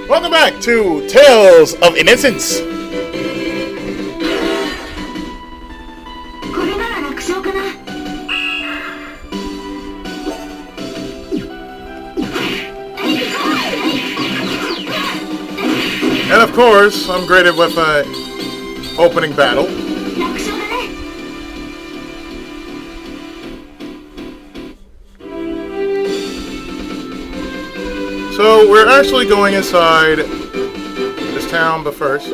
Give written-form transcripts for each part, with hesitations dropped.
Welcome back to Tales of Innocence. And of course, I'm graded with an opening battle. So we're actually going inside this town, but first,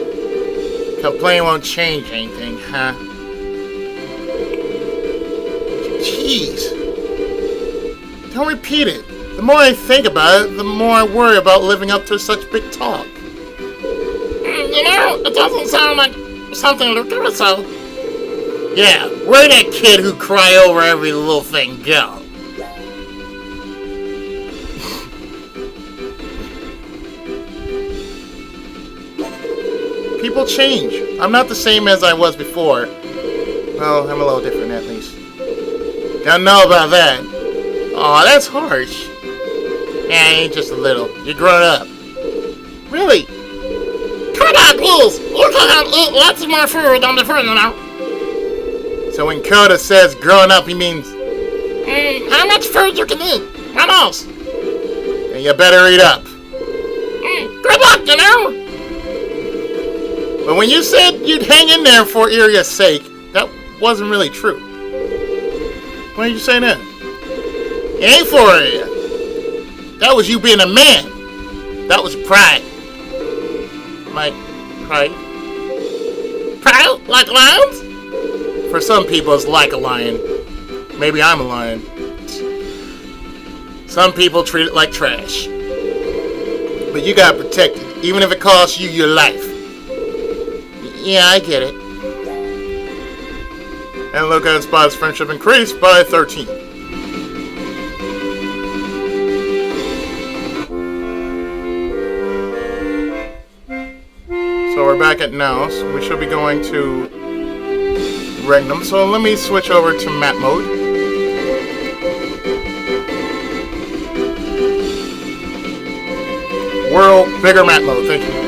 complain won't change anything, huh? Jeez. Don't repeat it. The more I think about it, the more I worry about living up to such big talk. You know, it doesn't sound like something to do so. Yeah, where'd that kid who cry over every little thing go? People change. I'm not the same as I was before. Well, I'm a little different at least. Don't know about that. Aw, that's harsh. Yeah, just a little. You're grown up. Really? Come on, please. You can eat lots more food on the food, you know. So when Coda says grown up, he means... how much food you can eat? What else? Then you better eat up. Good luck, you know. But when you said you'd hang in there for Iria's sake, that wasn't really true. Why are you saying that? It ain't for Iria. That was you being a man. That was pride. My pride? Pride? Like lions? For some people, it's like a lion. Maybe I'm a lion. Some people treat it like trash. But you gotta protect it, even if it costs you your life. Yeah, I get it. And Luca and Spot's friendship increased by 13. So we're back at Naos. We should be going to Regnum. So let me switch over to map mode. World, bigger map mode, thank you.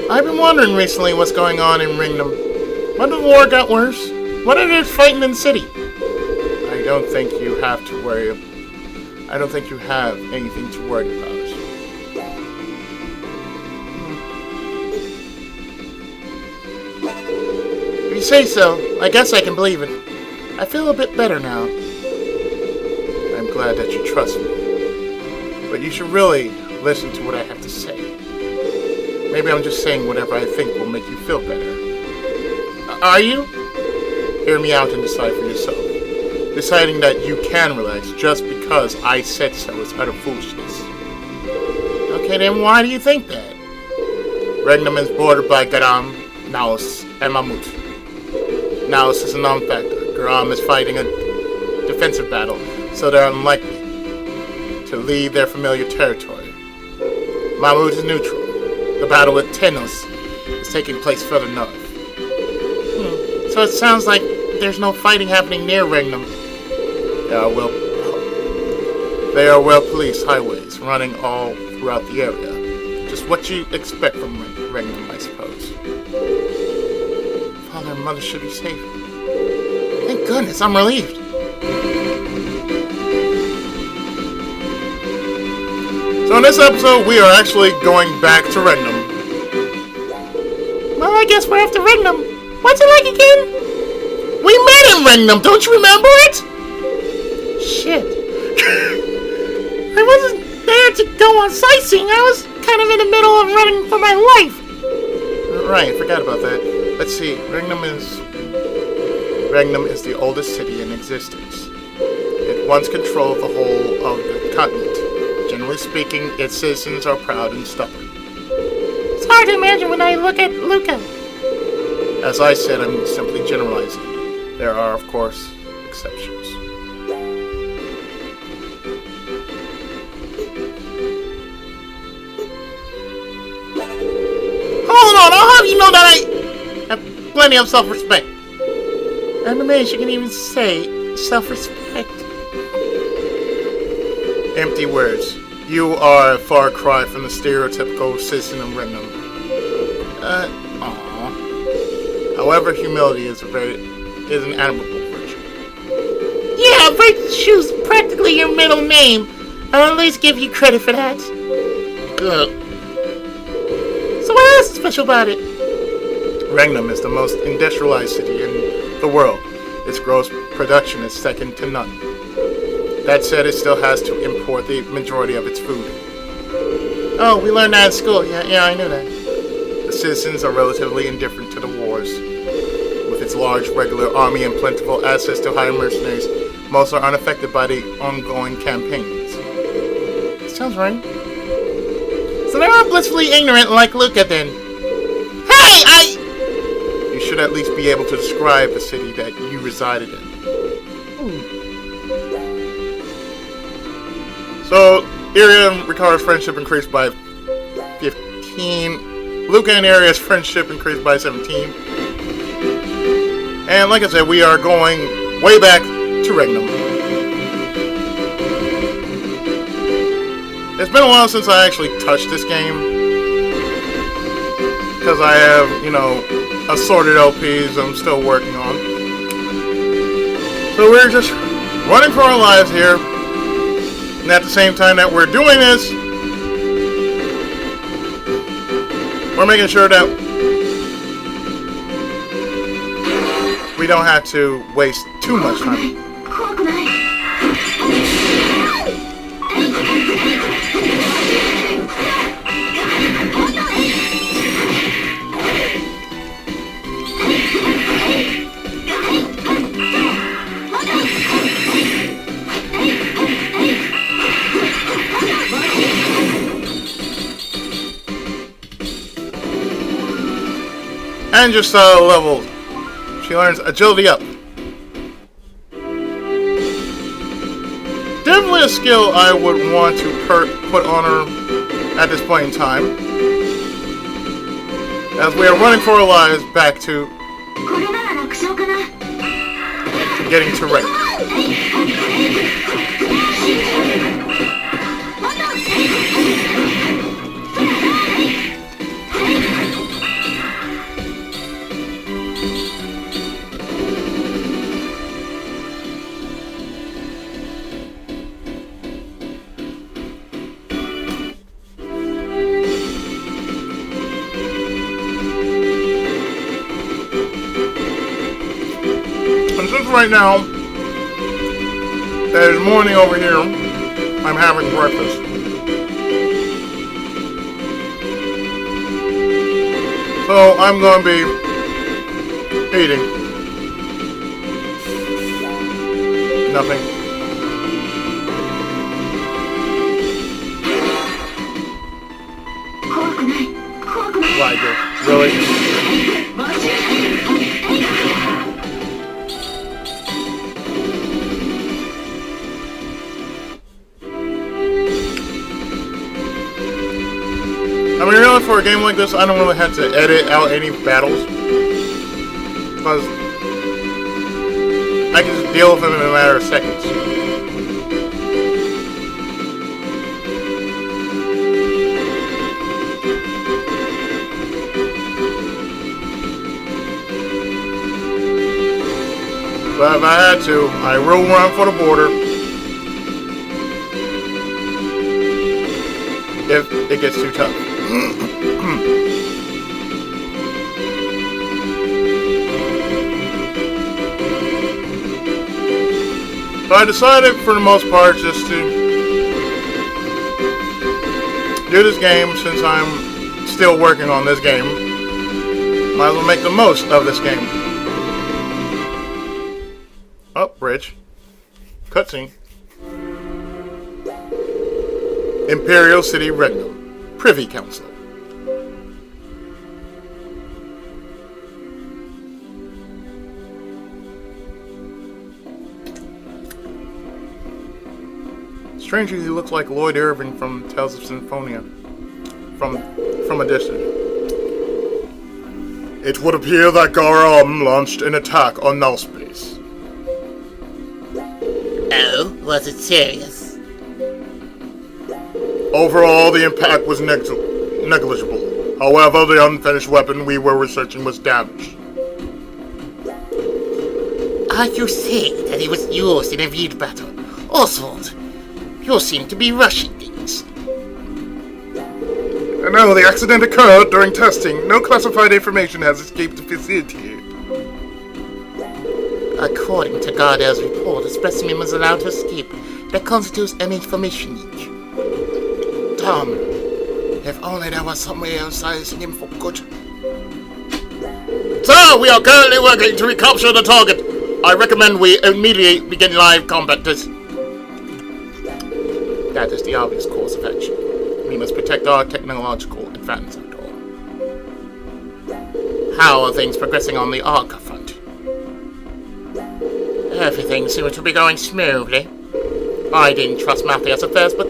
I've been wondering recently what's going on in Regnum. When the war got worse? What are they fighting in the city? I don't think you have to worry. I don't think you have anything to worry about. If you say so, I guess I can believe it. I feel a bit better now. I'm glad that you trust me. But you should really listen to what I have to say. Maybe I'm just saying whatever I think will make you feel better. Are you? Hear me out and decide for yourself. Deciding that you can relax just because I said so is utter foolishness. Okay, then why do you think that? Regnum is bordered by Garam, Naos, and Mamut. Naos is a non-factor. Garam is fighting a defensive battle, so they're unlikely to leave their familiar territory. Mamut is neutral. The battle with Tenos is taking place further north. So it sounds like there's no fighting happening near Regnum. They are well-policed highways running all throughout the area. Just what you expect from Regnum, I suppose. Father and Mother should be safe. Thank goodness, I'm relieved. So in this episode, we are actually going back to Regnum. Well, I guess we're after Regnum. What's it like again? We met in Regnum, don't you remember it? Shit. I wasn't there to go on sightseeing. I was kind of in the middle of running for my life. Right, forgot about that. Let's see, Regnum is the oldest city in existence. It once controlled the whole of the continent. Generally speaking, its citizens are proud and stubborn. It's hard to imagine when I look at Luca. As I said, I'm simply generalizing. There are, of course, exceptions. Hold on, I'll have you know that I have plenty of self-respect. I'm amazed you can even say self-respect. Empty words. You are a far cry from the stereotypical citizen of Regnum. However, humility is an admirable virtue. Yeah, virtue's practically your middle name. I'll at least give you credit for that. Good. So what else is special about it? Regnum is the most industrialized city in the world. Its gross production is second to none. That said, it still has to import the majority of its food. Oh, we learned that in school. Yeah, I knew that. The citizens are relatively indifferent to the wars. With its large regular army and plentiful access to hired mercenaries, most are unaffected by the ongoing campaigns. Sounds right. So they're all blissfully ignorant like Luca then. Hey, You should at least be able to describe the city that you resided in. So, Iria and Ricardo's friendship increased by 15. Luca and Iria's friendship increased by 17. And like I said, we are going way back to Regnum. It's been a while since I actually touched this game. Because I have, assorted LPs I'm still working on. So we're just running for our lives here. And at the same time that we're doing this, we're making sure that we don't have to waste too much time. And just level. She learns agility up. Definitely a skill I would want to put on her at this point in time. As we are running for our lives back to getting to Regnum. Right now, there's morning over here. I'm having breakfast. So I'm going to be eating nothing. Liger, really? I mean, really, for a game like this, I don't really have to edit out any battles. Because I can just deal with them in a matter of seconds. But if I had to, I will run for the border. If it gets too tough. So I decided for the most part just to do this game since I'm still working on this game. Might as well make the most of this game. Oh, bridge. Cutscene. Imperial City Regnum. Privy Council. Strangely, he looks like Lloyd Irving from Tales of Symphonia. From a distance. It would appear that Garam launched an attack on Naos base. Oh, was it serious? Overall, the impact was negligible. However, the unfinished weapon we were researching was damaged. Are you saying that it was used in a real battle? Oswald, you seem to be rushing things. No, the accident occurred during testing. No classified information has escaped the facility. According to Gardell's report, a specimen was allowed to escape that constitutes an information leak. Tom, if only there was some way of silencing him for good. Sir, we are currently working to recapture the target. I recommend we immediately begin live combat. That is the obvious course of action. We must protect our technological advantage. How are things progressing on the Arca front? Everything seems to be going smoothly. I didn't trust Matthias at first, but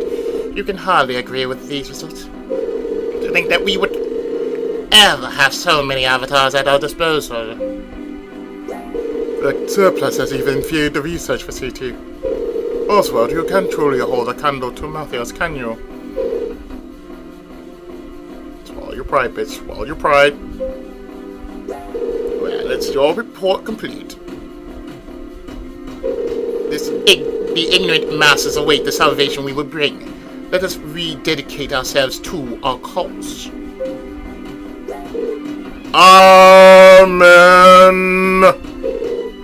you can hardly agree with these results. To think that we would ever have so many avatars at our disposal. The surplus has even fueled the research facility. Oswald, you can't truly hold a candle to Matthias, can you? Swallow your pride, bitch. Swallow your pride. Well, it's your report complete. The ignorant masses await the salvation we will bring. Let us rededicate ourselves to our cause. Amen.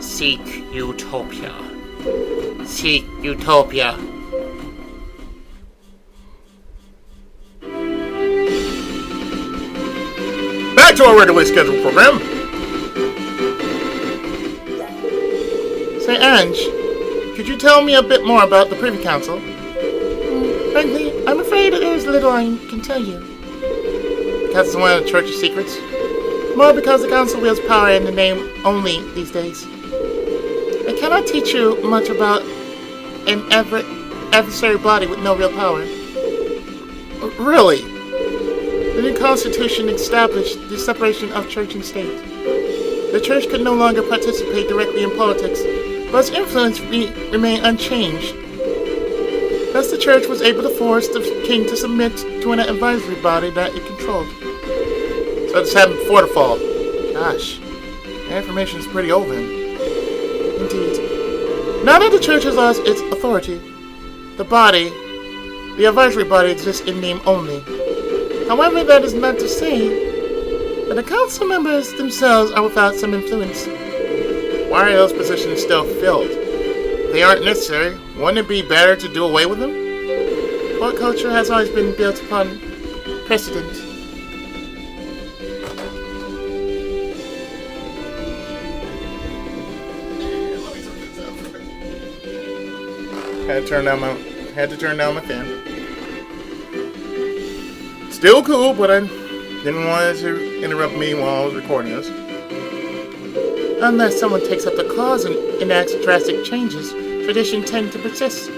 Seek utopia. Seek utopia. Back to our regularly scheduled program. Say, Ange, could you tell me a bit more about the Privy Council? Frankly, I'm afraid there's little I can tell you. Because it's one of the Church's secrets? More because the Council wields power in the name only these days. I cannot teach you much about an adversary body with no real power. Really? The new Constitution established the separation of Church and State. The Church could no longer participate directly in politics, but its influence remained unchanged. Thus, the Church was able to force the king to submit to an advisory body that it controlled. So this happened before the fall. Gosh, that information is pretty old then. Indeed. Now that the Church has lost its authority, the advisory body exists in name only. However, that is not to say that the council members themselves are without some influence. Why are those positions still filled? If they aren't necessary, wouldn't it be better to do away with them? Court culture has always been built upon precedent. Had to turn down my fan. Still cool, but I didn't want it to interrupt me while I was recording this. Unless someone takes up the cause and enacts drastic changes, tradition tends to persist.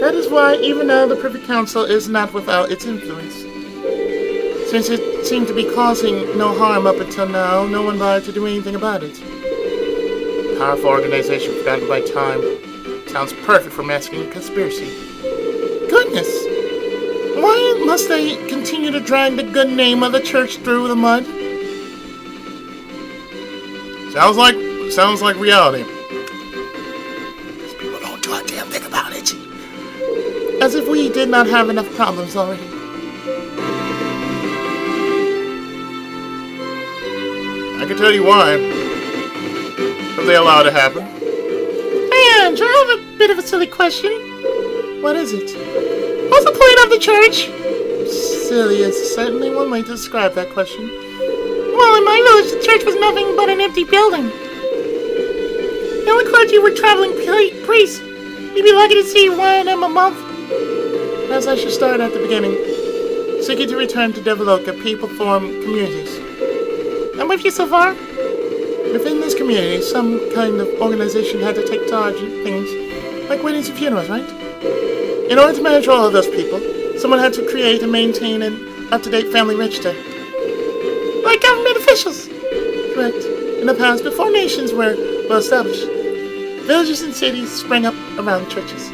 That is why, even though the Privy Council is not without its influence, since it seemed to be causing no harm up until now, no one bothered to do anything about it. Powerful organization forgotten by time. Sounds perfect for masking a conspiracy. Goodness! Why must they continue to drag the good name of the Church through the mud? Sounds like reality. These people don't do a damn thing about it. As if we did not have enough problems already. I can tell you why. But they allow it to happen. And I have a bit of a silly question. What is it? What's the point of the Church? Silly is certainly one way to describe that question. Well, in my village, the church was nothing but an empty building. The only clergy were traveling priests. You'd be lucky to see one of them a month. Perhaps I should start at the beginning. Seeking to return to develop a people-formed communities. I'm with you so far. Within this community, some kind of organization had to take charge of things, like weddings and funerals, right? In order to manage all of those people, someone had to create and maintain an up-to-date family register. Like government officials. Correct. In the past, before nations were well established, villages and cities sprang up around churches.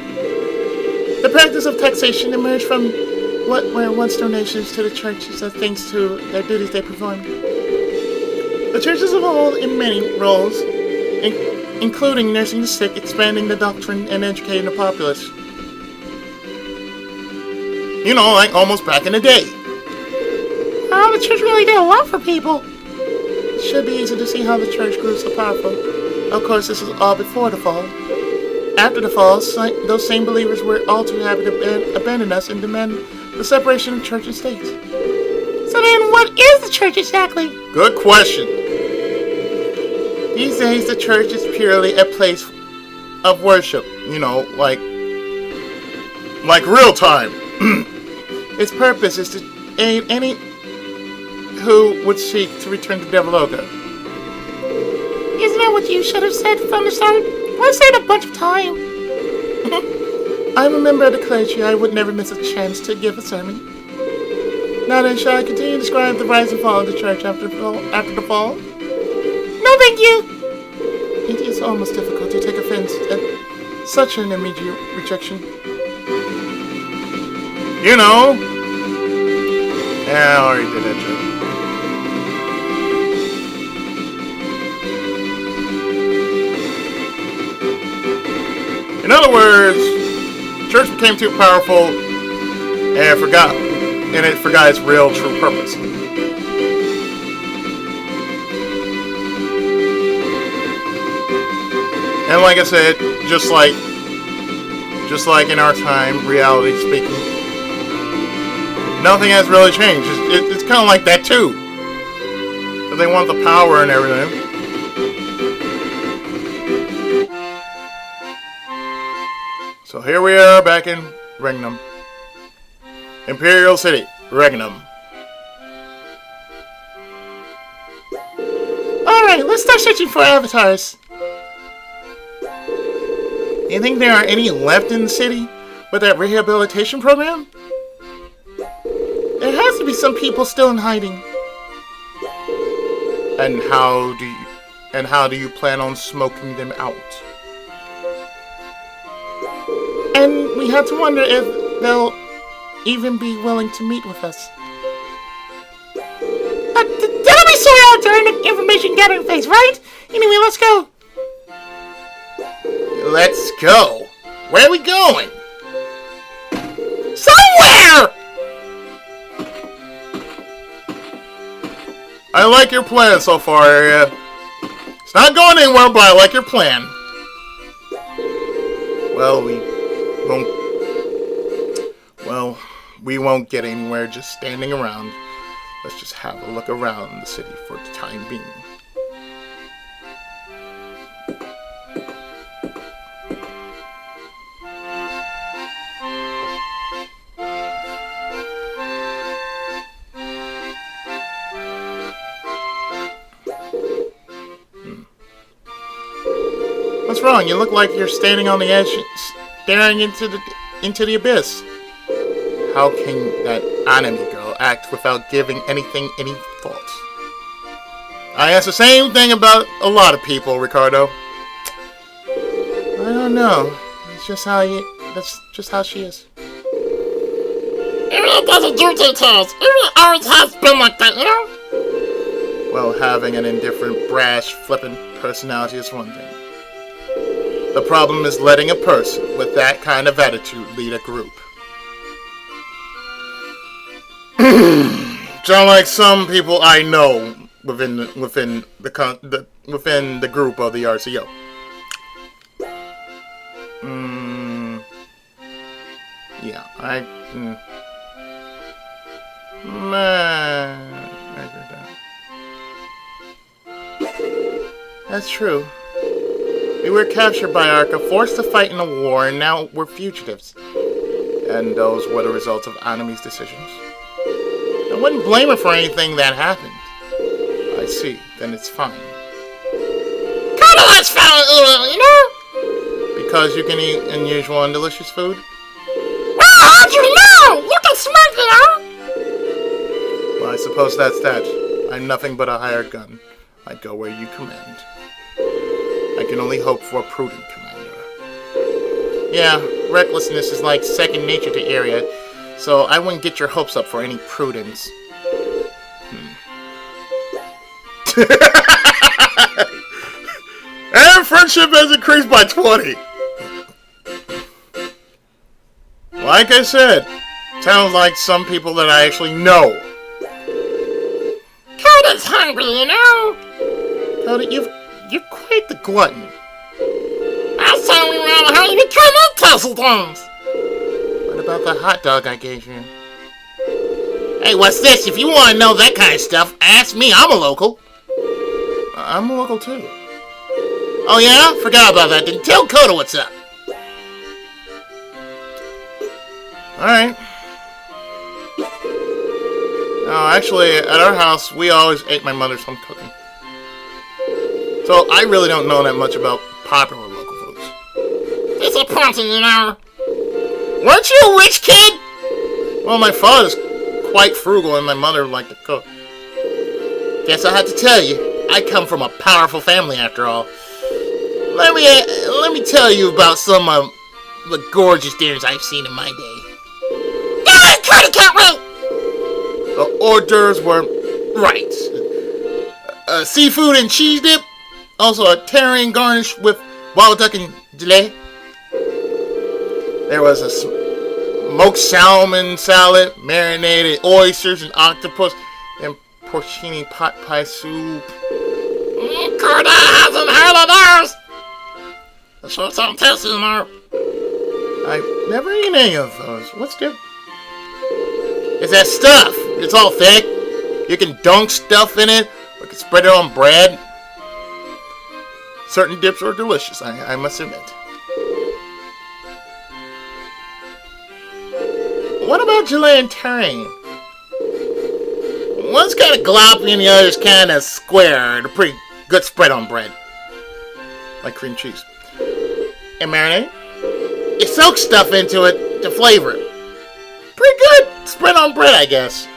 The practice of taxation emerged from what were once donations to the churches as thanks to their duties they performed. The churches evolved in many roles, including nursing the sick, expanding the doctrine, and educating the populace. You know, like almost back in the day. Oh, the church really did a lot for people. It should be easy to see how the church grew so powerful. Of course, this is all before the fall. After the fall, those same believers were all too happy to abandon us and demand the separation of church and state. So then, what is the church exactly? Good question. These days, the church is purely a place Of worship, you know, like real time. Its purpose is to aid any who would seek to return to Deviloka. Isn't that what you should have said from the start? I said a bunch of time. I'm a member of the clergy. I would never miss a chance to give a sermon. Now then, shall I continue to describe the rise and fall of the church after the fall? No, thank you. It is almost difficult to take offense at such an immediate rejection. You know. Yeah, I already did that joke. In other words, church became too powerful and it forgot its real true purpose. And like I said, just like in our time, reality speaking, nothing has really changed. It's kind of like that too. But they want the power and everything. So here we are back in Regnum. Imperial City, Regnum. Alright, let's start searching for avatars. You think there are any left in the city with that rehabilitation program? There has to be some people still in hiding. And how do you plan on smoking them out? And we have to wonder if they'll even be willing to meet with us. That'll be sorted out during the information gathering phase, right? Anyway, let's go. Let's go. Where are we going? Somewhere! I like your plan so far, Area. It's not going anywhere, but I like your plan. We won't get anywhere just standing around. Let's just have a look around the city for the time being. What's wrong? You look like you're standing on the edge, staring into the abyss. How can that enemy girl act without giving anything any thought? I ask the same thing about a lot of people, Ricardo. I don't know. That's just how she is. It doesn't do details. It always has been like that, you know? Well, having an indifferent, brash, flippant personality is one thing. The problem is letting a person with that kind of attitude lead a group. Sound like some people I know within the group of the RCO. Yeah, I agree with that. That's true. We were captured by Arca, forced to fight in a war, and now we're fugitives. And those were the results of enemy's decisions. I wouldn't blame her for anything that happened. I see. Then it's fine. Kinda less fun, you know? Because you can eat unusual and delicious food? Well, how'd you know? You can smoke, you know? Well, I suppose that's that. I'm nothing but a hired gun. I go where you command. I can only hope for a prudent commander. Yeah, recklessness is like second nature to Area, so I wouldn't get your hopes up for any prudence. And friendship has increased by 20. Like I said, sounds like some people that I actually know. Coda's hungry, you know. Cody, you're quite the glutton. Last time we were on a hunt, you become tasty things. What about the hot dog I gave you? Hey, what's this? If you want to know that kind of stuff, ask me. I'm a local. I'm a local too. Oh yeah? Forgot about that. Then tell Coda what's up. Alright. No, actually, at our house, we always ate my mother's home cooking. So I really don't know that much about popular local foods. Disappointing, you know. Weren't you a rich kid? Well, my father's quite frugal and my mother liked to cook. Guess I have to tell you, I come from a powerful family after all. Let me tell you about some of the gorgeous dinners I've seen in my day. Ah, Coda can't wait. The hors d'oeuvres were Right. Seafood and cheese dip. Also a terrine garnish with wild duck and gelée. There was a smoked salmon salad, marinated oysters and octopus, and porcini pot pie soup. Coda hasn't heard of those. That sure sounds tasty, you know. I've never eaten any of those. What's good? It's that stuff. It's all thick. You can dunk stuff in it, or you can spread it on bread. Certain dips are delicious, I must admit. What about gelée and terrine? One's kind of gloppy and the other's kind of square. They're pretty good spread on bread. Like cream cheese. And marinade? You soak stuff into it to flavor it. Pretty good spread on bread, I guess.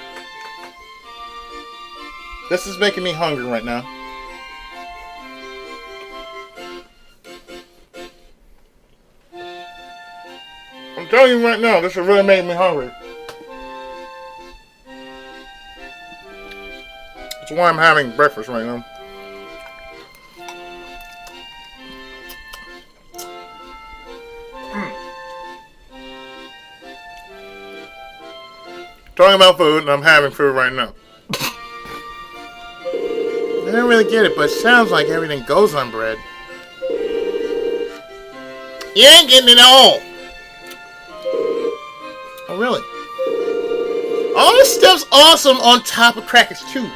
This is making me hungry right now. I'm telling you right now, this is really making me hungry. That's why I'm having breakfast right now. Talking about food, and I'm having food right now. I don't really get it, but it sounds like everything goes on bread. You ain't getting it all. Oh, really? All this stuff's awesome on top of crackers, too.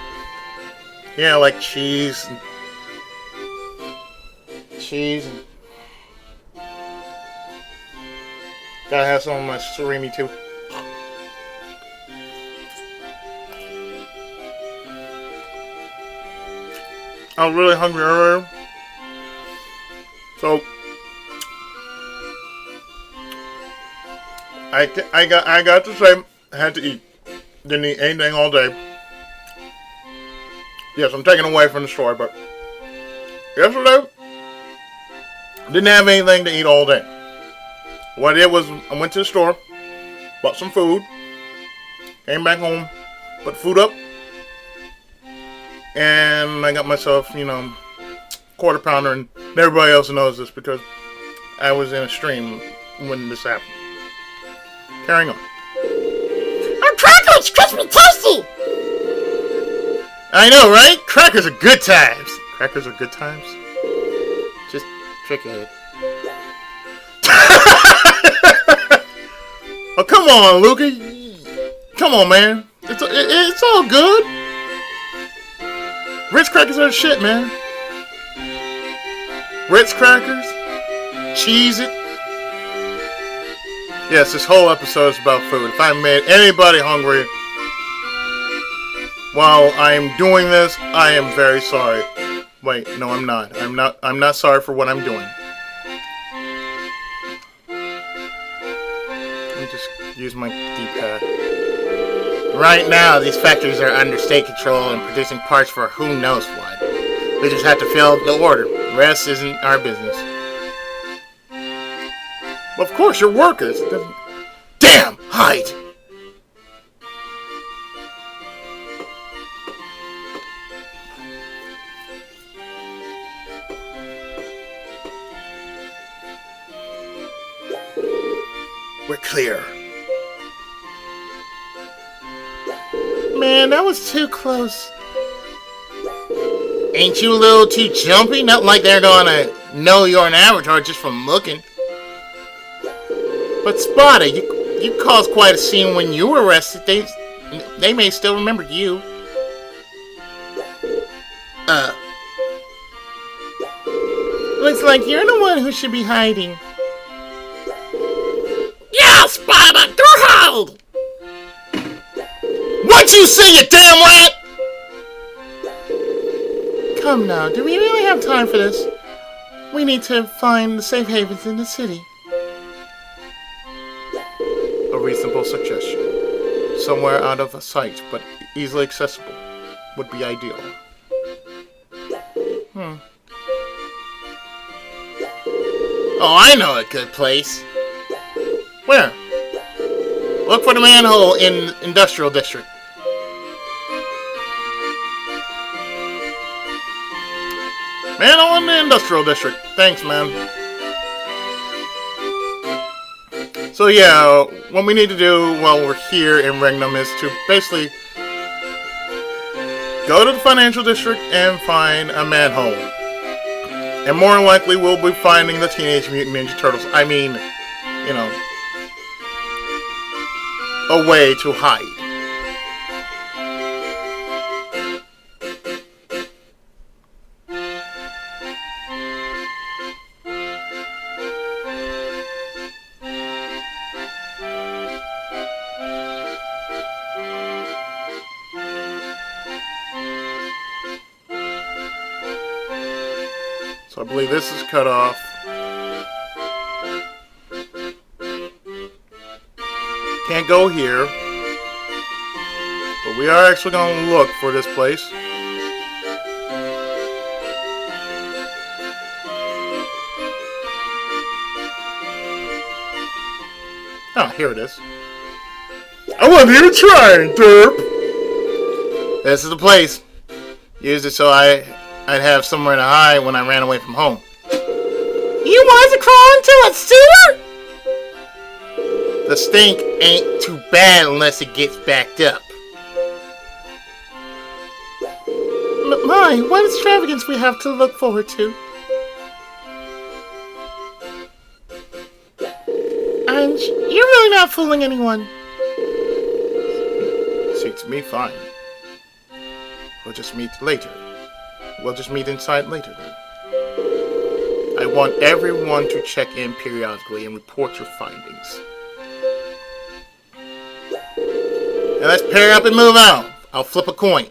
Yeah, like cheese. And gotta have some of my surimi, too. I was really hungry earlier. So I got to say I had to eat. Didn't eat anything all day. Yes, I'm taking away from the story, but yesterday didn't have anything to eat all day. What I did was I went to the store, bought some food, came back home, put food up, and I got myself, quarter pounder, and everybody else knows this because I was in a stream when this happened. Carrying on. Oh, crackers, crispy, tasty. I know, right? Crackers are good times. Crackers are good times? Just trick it. Oh, come on, Luca. Come on, man. It's all good. Ritz crackers are the shit, man. Ritz crackers, Cheez-It. Yes, this whole episode is about food. If I made anybody hungry while I am doing this, I am very sorry. Wait, no, I'm not. I'm not sorry for what I'm doing. Let me just use my D-pad. Right now, these factories are under state control and producing parts for who knows what. We just have to fill the order. The rest isn't our business. Well, of course, you're workers. It doesn't... Damn! Hide! We're clear. Man, that was too close. Ain't you a little too jumpy? Not like they're gonna know you're an avatar just from looking. But Spada, you caused quite a scene when you were arrested. They may still remember you. Looks like you're the one who should be hiding. Yeah, Spada, go hide! What you see, you damn rat! Come now, do we really have time for this? We need to find the safe havens in the city. A reasonable suggestion. Somewhere out of sight, but easily accessible, would be ideal. Oh, I know a good place. Where? Look for the manhole in Industrial District. Manhole in the Industrial District. Thanks, man. So yeah, what we need to do while we're here in Regnum is to basically go to the Financial District and find a manhole. And more than likely, we'll be finding the Teenage Mutant Ninja Turtles. I mean, you know, a way to hide. So I believe this is cut off. Can't go here. But we are actually going to look for this place. Oh, here it is. I wasn't even trying, derp! This is the place. Used it so I'd have somewhere to hide when I ran away from home. You want to crawl into a sewer? The stink ain't too bad unless it gets backed up. My, what extravagance we have to look forward to. And you're really not fooling anyone. Suits me fine. We'll just meet later. We'll just meet inside later then. I want everyone to check in periodically and report your findings. Now let's pair up and move on. I'll flip a coin.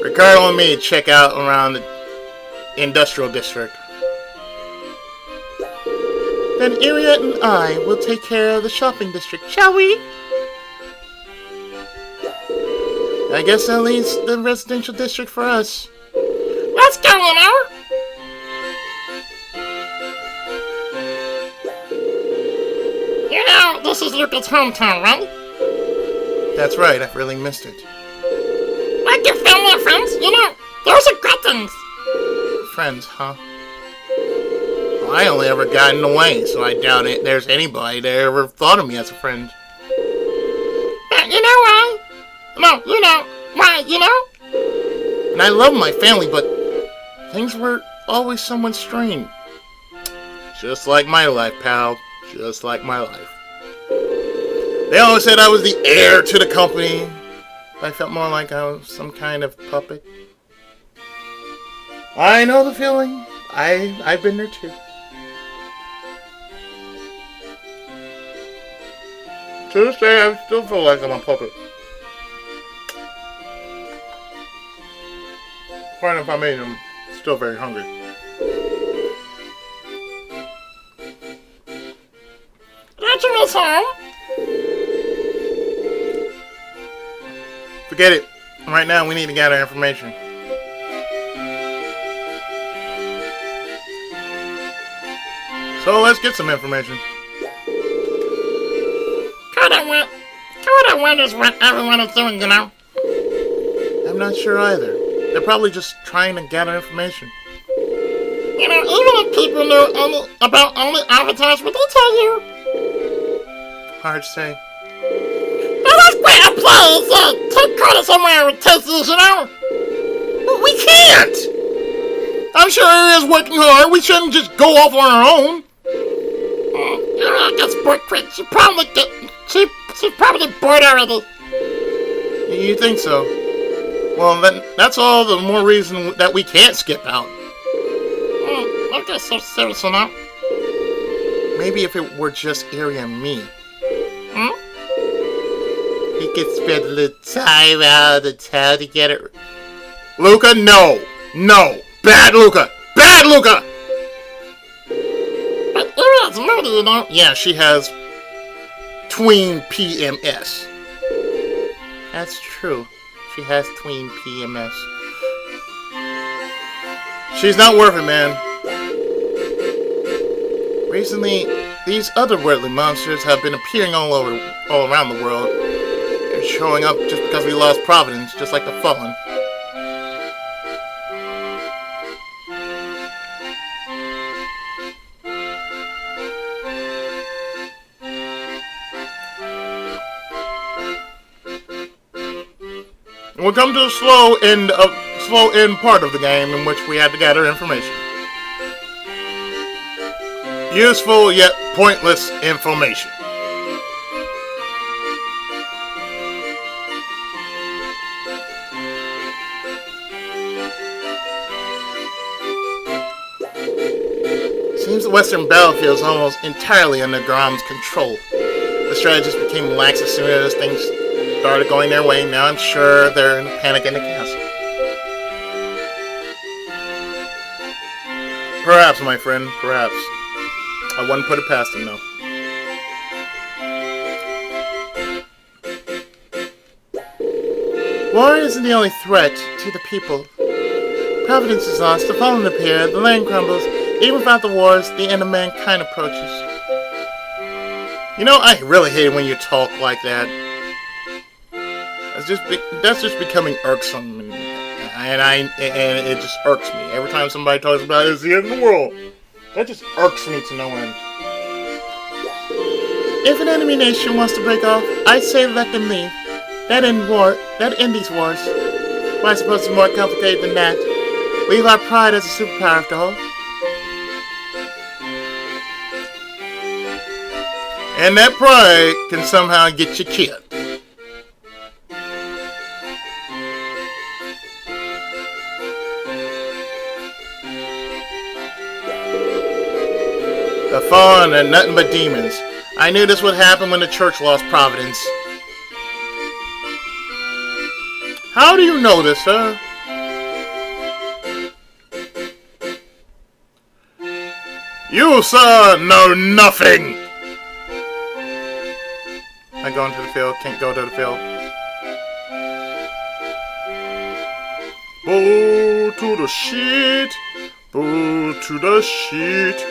Ricardo and me check out around the Industrial District. Then Iria and I will take care of the shopping district, shall we? I guess that leaves the residential district for us. Let's go, Leno! You know, this is Lucas' hometown, right? That's right, I've really missed it. Like your family and friends, you know, those are good things. Friends, huh? Well, I only ever got in the way, so I doubt there's anybody that ever thought of me as a friend. You know why? No, you know why, you know? And I love my family, but things were always somewhat strained. Just like my life, pal. Just like my life. They always said I was the heir to the company. I felt more like I was some kind of puppet. I know the feeling. I've been there too. To this day, I still feel like I'm a puppet. Fine if I made them. Still very hungry. Did you miss home? Forget it. Right now, we need to gather information. So let's get some information. Kinda wonders what everyone is doing, you know? I'm not sure either. They're probably just trying to gather information. You know, even if people knew about only avatars, would they tell you? Hard to say. Now let's quit a place, take credit somewhere with tastes, you know? We can't! I'm sure Aria's working hard. We shouldn't just go off on our own. I guess she's probably bored already. You think so? Well, then that's all the more reason that we can't skip out. I guess so serious now. Maybe if it were just Aria and me. Hmm? We could spend a little time out of the town together. Luca, no! No! Bad Luca! Bad Luca! But Aria's moody, you know? Yeah, she has tween PMS. That's true. She has tween PMS. She's not worth it, man. Recently, these otherworldly monsters have been appearing all around the world. They're showing up just because we lost Providence, just like the Fallen. We'll come to the slow end part of the game in which we had to gather information. Useful yet pointless information. Seems the Western battlefield is almost entirely under Grom's control. The strategists became lax as soon as things started going their way. Now I'm sure they're in a panic in the castle. Perhaps, my friend, perhaps. I wouldn't put it past him, though. War isn't the only threat to the people. Providence is lost, the fallen appear, the land crumbles. Even without the wars, the end of mankind approaches. You know, I really hate it when you talk like that. That's just becoming irksome, and it just irks me every time somebody talks about it's the end of the world. That just irks me to no end. If an enemy nation wants to break off, I say let them leave. That end these wars. Well, I suppose it's more complicated than that. We have our pride as a superpower after all. And that pride can somehow get you killed. The Fallen are nothing but demons. I knew this would happen when the church lost Providence. How do you know this, sir? You, sir, know nothing! I go into the field, can't go to the field. Bow to the sheet, bow to the sheet.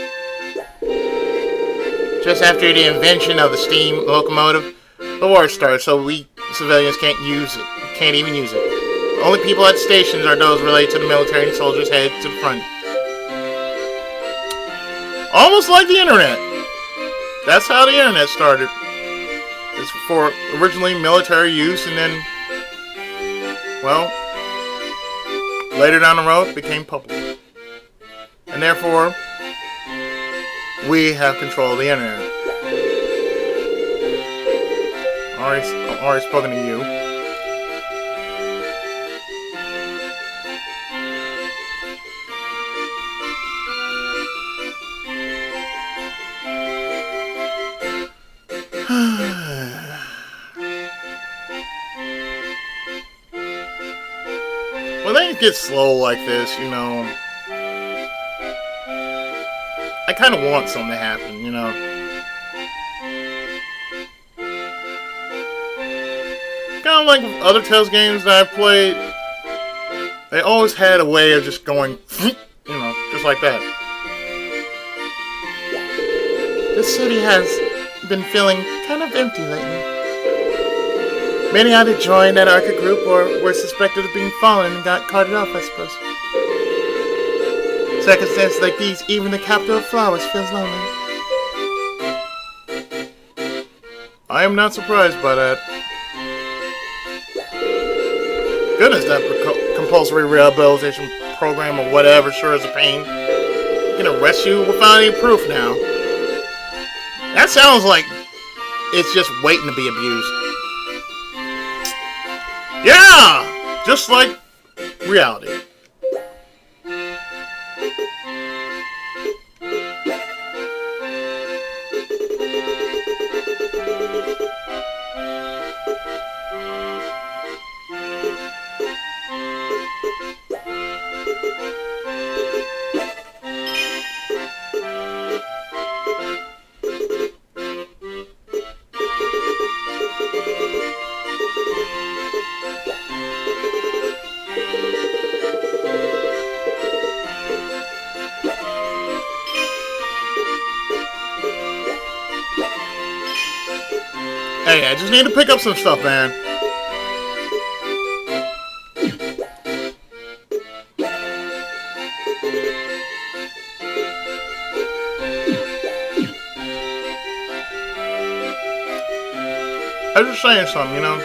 Just after the invention of the steam locomotive, the war starts, so we civilians can't even use it. The only people at stations are those related to the military and soldiers headed to the front. Almost like the internet. That's how the internet started. It's for originally military use, and then, well, later down the road, it became public. And therefore, we have control of the internet. Already spoken to you. When things get slow like this, you know, I kind of want something to happen, you know. Kind of like with other Tales games that I've played, they always had a way of just going, you know, just like that. The city has been feeling kind of empty lately. Many either joined that Arca group or were suspected of being fallen and got carted off, I suppose. Circumstances like these, even the capital of flowers feels lonely. I am not surprised by that. Goodness, that compulsory rehabilitation program or whatever sure is a pain. They can arrest you without any proof now. That sounds like it's just waiting to be abused. Yeah! Just like reality. Hey, I just need to pick up some stuff, man. I was just saying something, you know?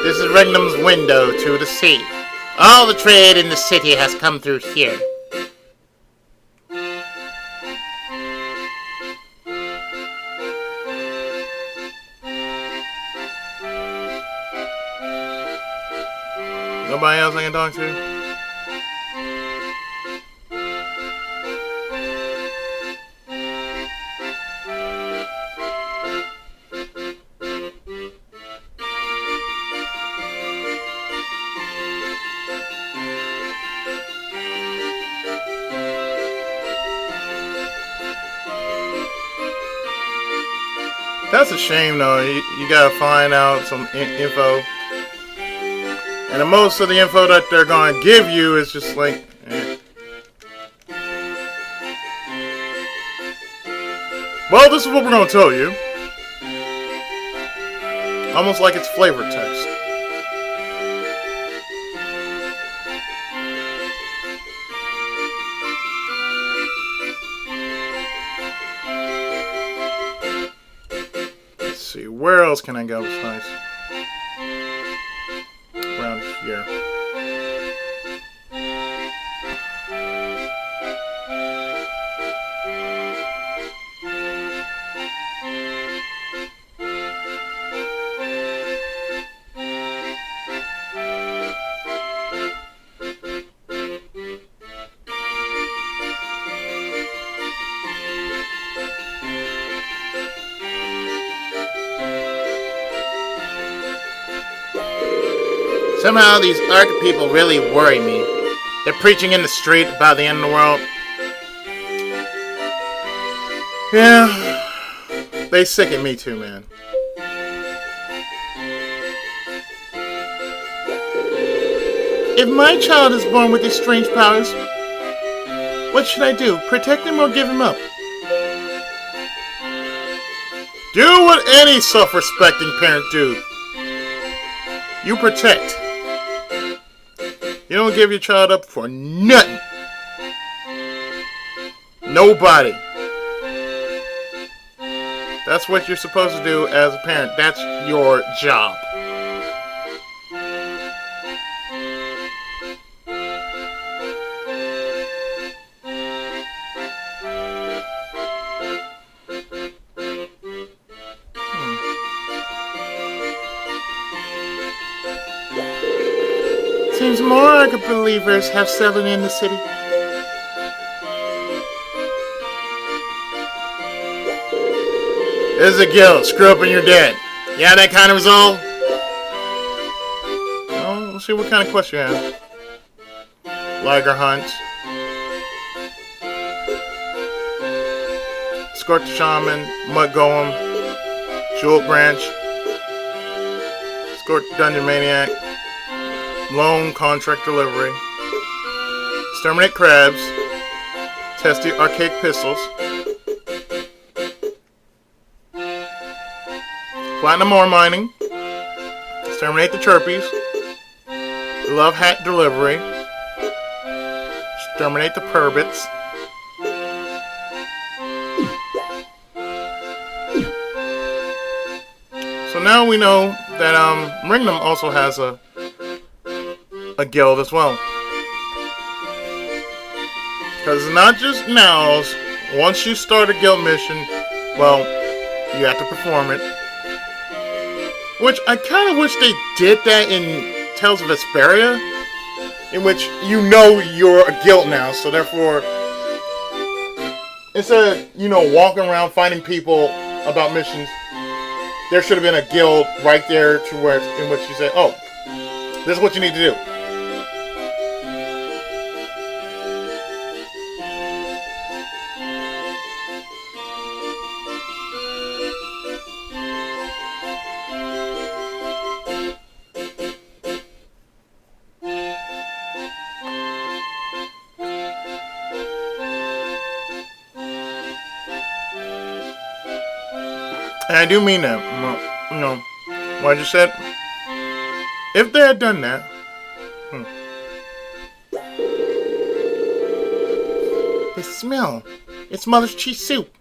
This is Regnum's window to the sea. All the trade in the city has come through here. Nobody else I can talk to? That's a shame, though. You gotta find out some info. And most of the info that they're gonna give you is just like, Well, this is what we're gonna tell you. Almost like it's flavor text. Let's see, where else can I go besides around here? Somehow these Arca people really worry me. They're preaching in the street about the end of the world. Yeah, they sicken me too, man. If my child is born with these strange powers, what should I do? Protect him or give him up? Do what any self-respecting parent do. You protect. You don't give your child up for nothing. Nobody. That's what you're supposed to do as a parent. That's your job. Seems more Arca believers have settled in the city. This is a guilt. Screw up and you're dead. You have that kind of resolve? Well, let's see what kind of quest you have. Liger hunt. Escort the shaman. Mud golem. Jewel branch. Escort the dungeon maniac. Loan contract delivery. exterminate crabs, test the archaic pistols, platinum ore mining, exterminate the Chirpies, love hat delivery, exterminate the Perbits. So now we know that Regnum also has a guild as well. Because it's not just Naos. Once you start a guild mission, well, you have to perform it. Which I kind of wish they did that in Tales of Vesperia, in which you know you're a guild now, so therefore, instead of, walking around finding people about missions, there should have been a guild right there to where, in which you say, oh, this is what you need to do. And I do mean that. What I just said. If they had done that. The smell. It's Mother's cheese soup.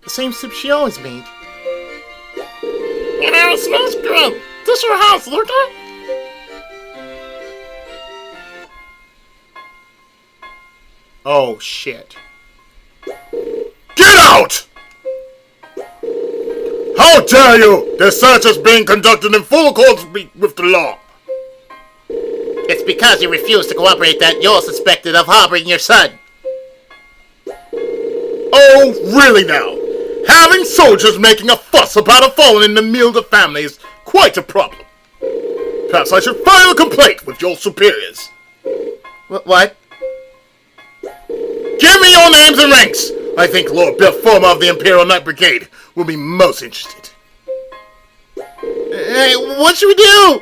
The same soup she always made. It smells good. This your house, Luca? Oh, shit. Get out! How dare you! This search is being conducted in full accordance with the law. It's because you refuse to cooperate that you're suspected of harboring your son. Oh, really now? Having soldiers making a fuss about a fallen in the Milda family is quite a problem. Perhaps I should file a complaint with your superiors. What? Give me your names and ranks! I think Lord Belforma of the Imperial Knight Brigade will be most interested. Hey, what should we do?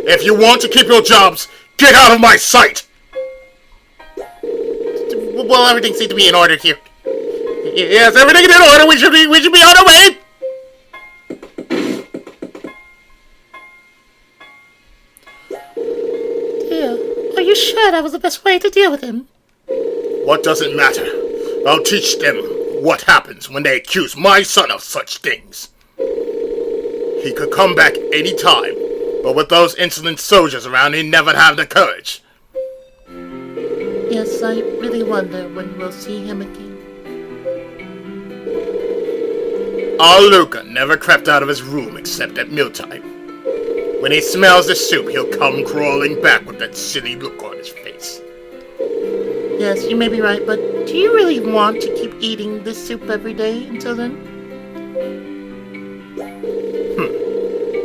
If you want to keep your jobs, get out of my sight! Well, everything seems to be in order here. Yes, everything is in order. We should be on our way. Dear, are you sure that was the best way to deal with him? What does it matter? I'll teach them what happens when they accuse my son of such things. He could come back any time, but with those insolent soldiers around, he'd never have the courage. Yes, I really wonder when we'll see him again. Our Luca never crept out of his room except at mealtime. When he smells the soup, he'll come crawling back with that silly look on his face. Yes, you may be right, but do you really want to keep eating this soup every day until then?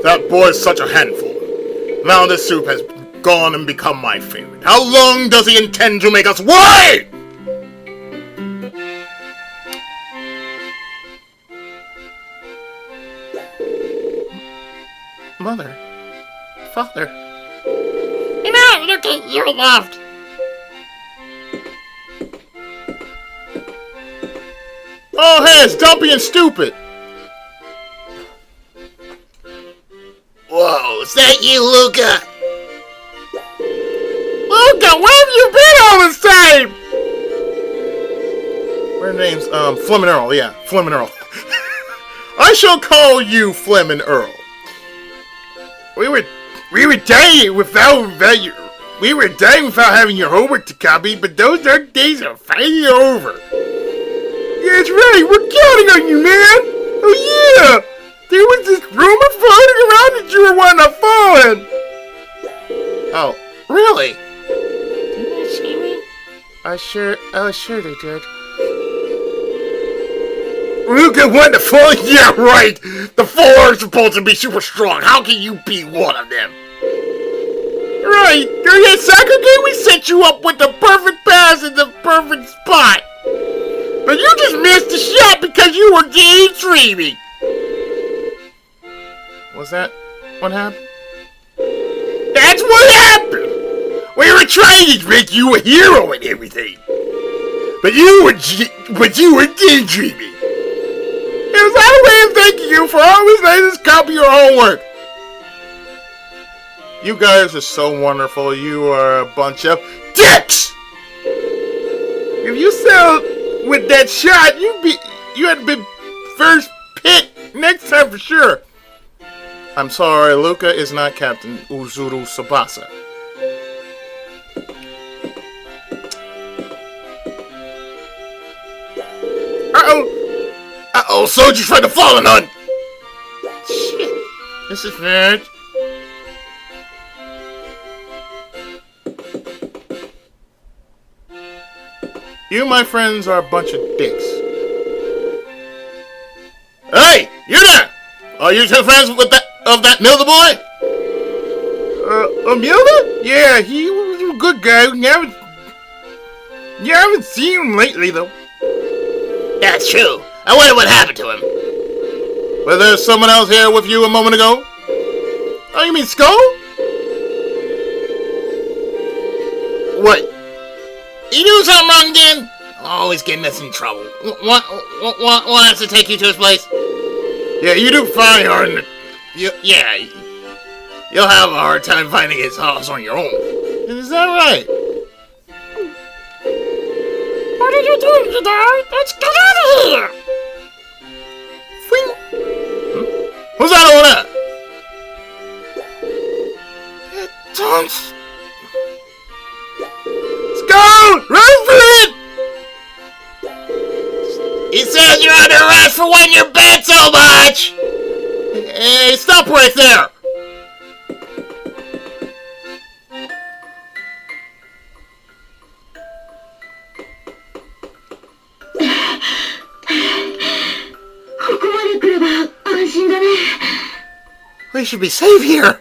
That boy's such a handful. Now this soup has gone and become my favorite. How long does he intend to make us wait? Mother. Father. Look at you loved. Oh, hey, it's Dumpy and Stupid. Whoa, is that you, Luca? Luca, where have you been all this time? Their name's, Flim and Earl, yeah, Flim and Earl. I shall call you Flim and Earl. We were dying without having your homework to copy, but those dark days are finally over. Yeah, that's right, we're counting on you, man. Oh yeah, there was this rumor floating around that you were one of fallen. Oh, really? Didn't you see me? Sure they did. Luca won the fall? Yeah, right. The four are supposed to be super strong. How can you be one of them? Right. During that soccer game, we set you up with the perfect pass in the perfect spot. But you just missed the shot because you were daydreaming. Was that what happened? That's what happened. We trying to make you a hero and everything. But you were daydreaming. It was our way of thanking you for always letting us copy your homework. You guys are so wonderful. You are a bunch of dicks. If you sell with that shot, you had been first pick next time for sure. I'm sorry, Luca is not Captain Uzuru Tsubasa. Uh-oh, soldiers trying to fall on. Shit. This is weird. You, my friends, are a bunch of dicks. Hey, you there! Are you two friends with that Milder boy? Milder? Yeah, he was a good guy. You haven't seen him lately, though. That's true. I wonder what happened to him. Was there someone else here with you a moment ago? Oh, you mean Skull? What? You do something wrong again? Always getting us in trouble. Want us to take you to his place? Yeah, you do fine, Arden. Yeah. You'll have a hard time finding his house on your own. Is that right? What are you doing, Jedi? Let's get out of here! Who's that over there? Don't. Skull! Run for it! He says you're under arrest for wetting your bed so much! Hey, stop right there! We should be safe here.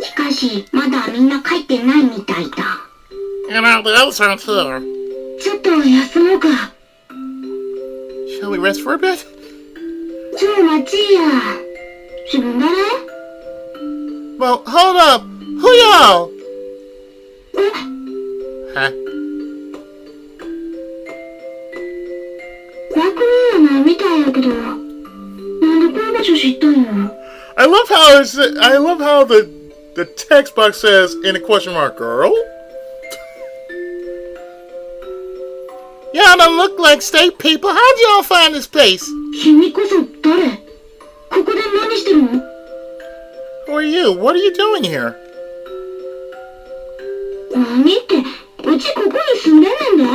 しかし、まだみんな帰ってないみたいだ。You know, the others aren't here. ちょっと休もうか。Shall we rest for a bit? ちょ、待ちや。自分誰？ Well, hold up. Who y'all? え？ Huh? 楽にはないみたいやけど、なんでこの場所知ったんや？ I love how the text box says in a question mark, girl. Y'all don't look like state people. How'd y'all find this place? 君こそ誰？ここで何してるの？ Who are you? What are you doing here? 何って、うちここに住んでんねんで。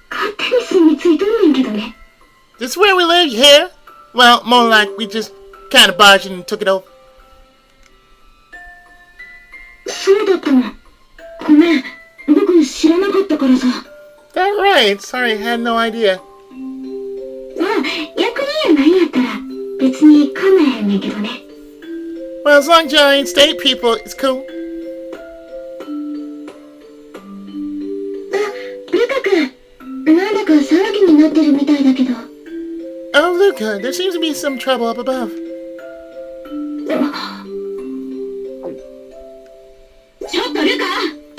勝手に住み着いとんねんけどね。 This is where we live here? Well, more like we just kind of barged in and took it over. そうだったの。ごめん、僕知らなかったからさ。That right. Sorry, I had no idea. まあ、役人やないんやったら別に構えへんねんけどね。Well, as long as y'all ain't state people, it's cool. ルカ君、なんだか騒ぎになってるみたいだけど。Oh, Luca, there seems to be some trouble up above. ちょっとルカ、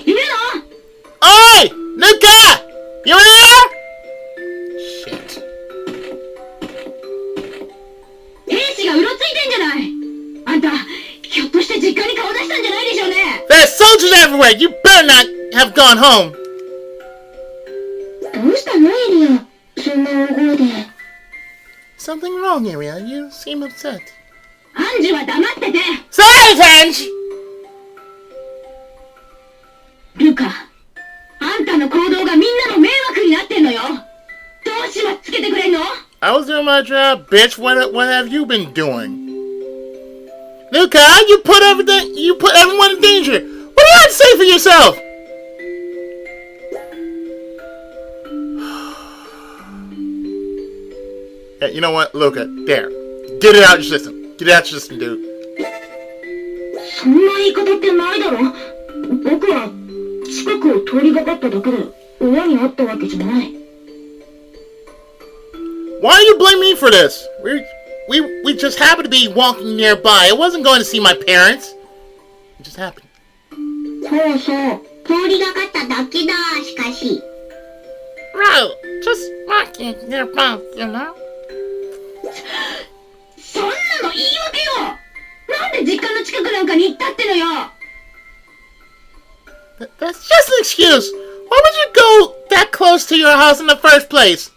いるの？ Oi! Luca! You in here? Shit. 兵士がうろついてんじゃない。あんた、ひょっとして実家に顔出したんじゃないでしょうね。 There's soldiers everywhere! You better not have gone home! どうしたのエリア、そんな大声で。Something wrong, Iria. You seem upset. アンジュは黙ってて。 Silence! ルカ、あんたの行動がみんなの迷惑になってんのよ。どうしばつけてくれんの？ I was doing my job, bitch. What have you been doing? Luca, you put everyone in danger. What do you have to say for yourself? Hey, you know what, Luca? There. Get it out your system. Get it out your system, dude. そんな言い方ってないだろ。僕は近くを通りがかっただけで親に会ったわけじゃない。 Why are you blaming me for this? We just happened to be walking nearby. I wasn't going to see my parents. It just happened. そうそう。通りがかっただけだ、しかし。Right, just walking nearby, you know? そんなの言い訳よ。なんで実家の近くなんかに行ったってのよ。That's just an excuse. Why would you go that close to your house in the first place?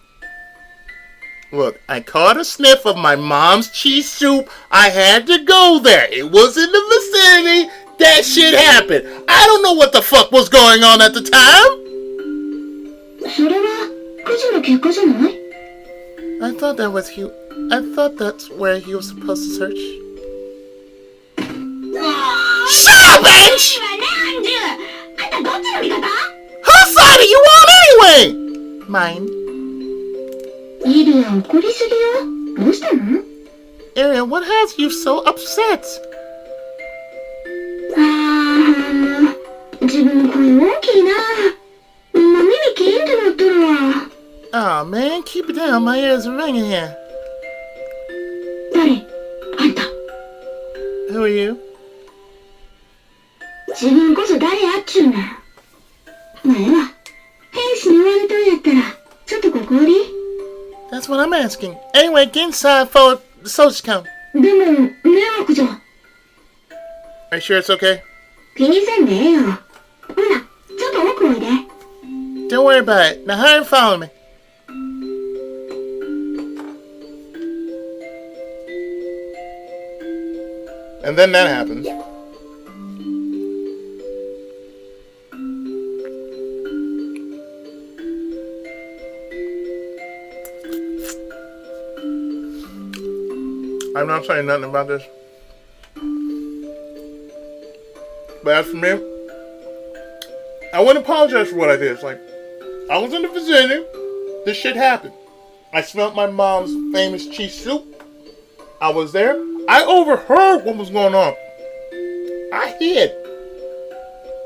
Look, I caught a sniff of my mom's cheese soup. I had to go there. It was in the vicinity. That shit happened. I don't know what the fuck was going on at the time. それはくじの結果じゃない？ I thought that's where he was supposed to search. Shut up, bitch! なんじゅあんたどっちの味方？ Whose side are you on anyway? Mine. イリア怒りすぎよ。どうしたの？ Ariel, what has you so upset? 自分の声大きいな。耳キーンってなっとるわ。Aw, man, keep it down. My ears are ringing here. 誰？あんた。 Who are you? 自分こそ誰やっちゅうねん。前は兵士に言われとるやったらちょっとここおり。 That's what I'm asking. Anyway, get inside for the soldiers come. でも迷惑じゃ。 Are you sure it's okay? 気にせんでええよ。ほら、ちょっと奥おいで。 Don't worry about it. Now hurry and follow me. And then that happens. I'm not saying nothing about this. But as for me, I wouldn't apologize for what I did. It's like, I was in the vicinity. This shit happened. I smelled my mom's famous cheese soup. I was there. I overheard what was going on. I hid.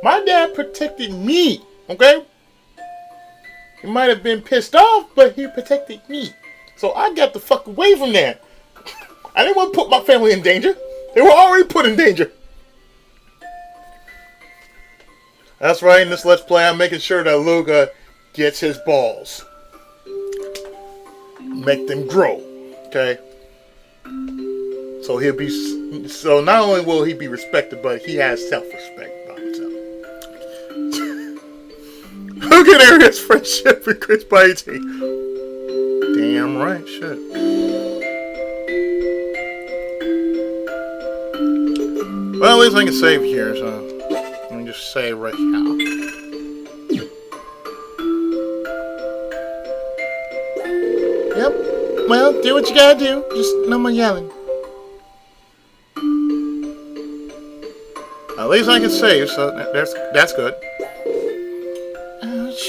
My dad protected me, okay? He might have been pissed off, but he protected me. So I got the fuck away from there. I didn't want to put my family in danger. They were already put in danger. That's right, in this Let's Play, I'm making sure that Luga gets his balls. Make them grow, okay? So not only will he be respected, but he has self-respect by himself. Look at Ariel's friendship with Chris by 18. Damn right, shit. Well, at least I can save here, so let me just save right now. Yep. Well, do what you gotta do. Just no more yelling. At least I can save, so that's good. Ouch.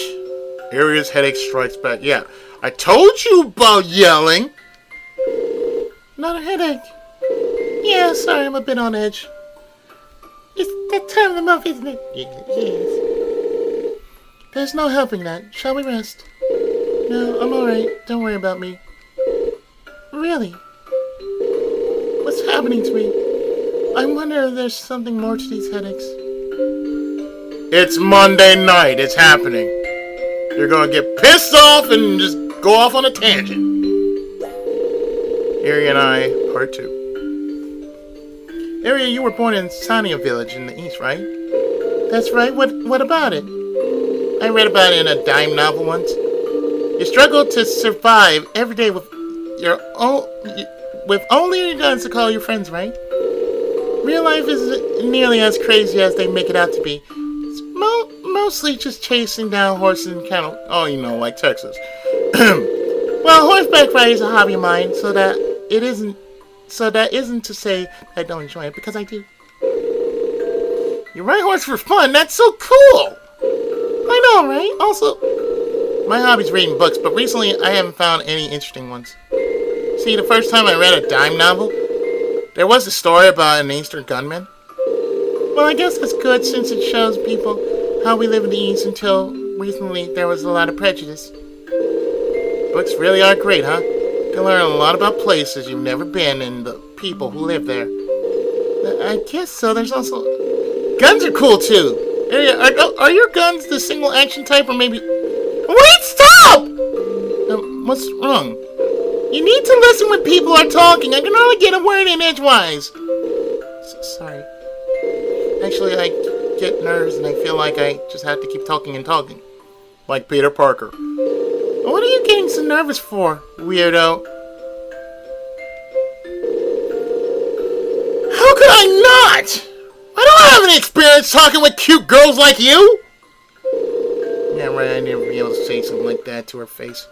Ariel's headache strikes back. Yeah, I told you about yelling. Not a headache. Yeah, sorry, I'm a bit on edge. It's that time of the month, isn't it? Yes. There's no helping that. Shall we rest? No, I'm alright. Don't worry about me. Really? What's happening to me? I wonder if there's something more to these headaches. It's Monday night. It's happening. You're gonna get pissed off and just go off on a tangent. Ari and I, part 2. Ariel, you were born in Sania village in the east, right? That's right. What about it? I read about it in a dime novel once. You struggle to survive every day with only your guns to call your friends, right? Real life isn't nearly as crazy as they make it out to be. It's mostly just chasing down horses and cattle. Oh, you know, like Texas. Well, horseback riding is a hobby of mine, so that isn't to say I don't enjoy it, because I do. You ride horse for fun? That's so cool! I know, right? Also, my hobby's reading books, but recently I haven't found any interesting ones. See, the first time I read a dime novel, there was a story about an Eastern gunman. Well, I guess that's good since it shows people how we live in the East. Until recently, there was a lot of prejudice. Books really are great, huh? You can learn a lot about places you've never been and the people who live there. I guess so. There's also... Guns are cool, too. Are your guns the single action type or maybe... Wait, stop! What's wrong? You need to listen when people are talking. I can only get a word in edgewise. Sorry. Actually, I get nerves and I feel like I just have to keep talking and talking. Like Peter Parker. What are you getting so nervous for, weirdo? How could I not? I don't have any experience talking with cute girls like you! Yeah, right, I'd never be able to say something like that to her face.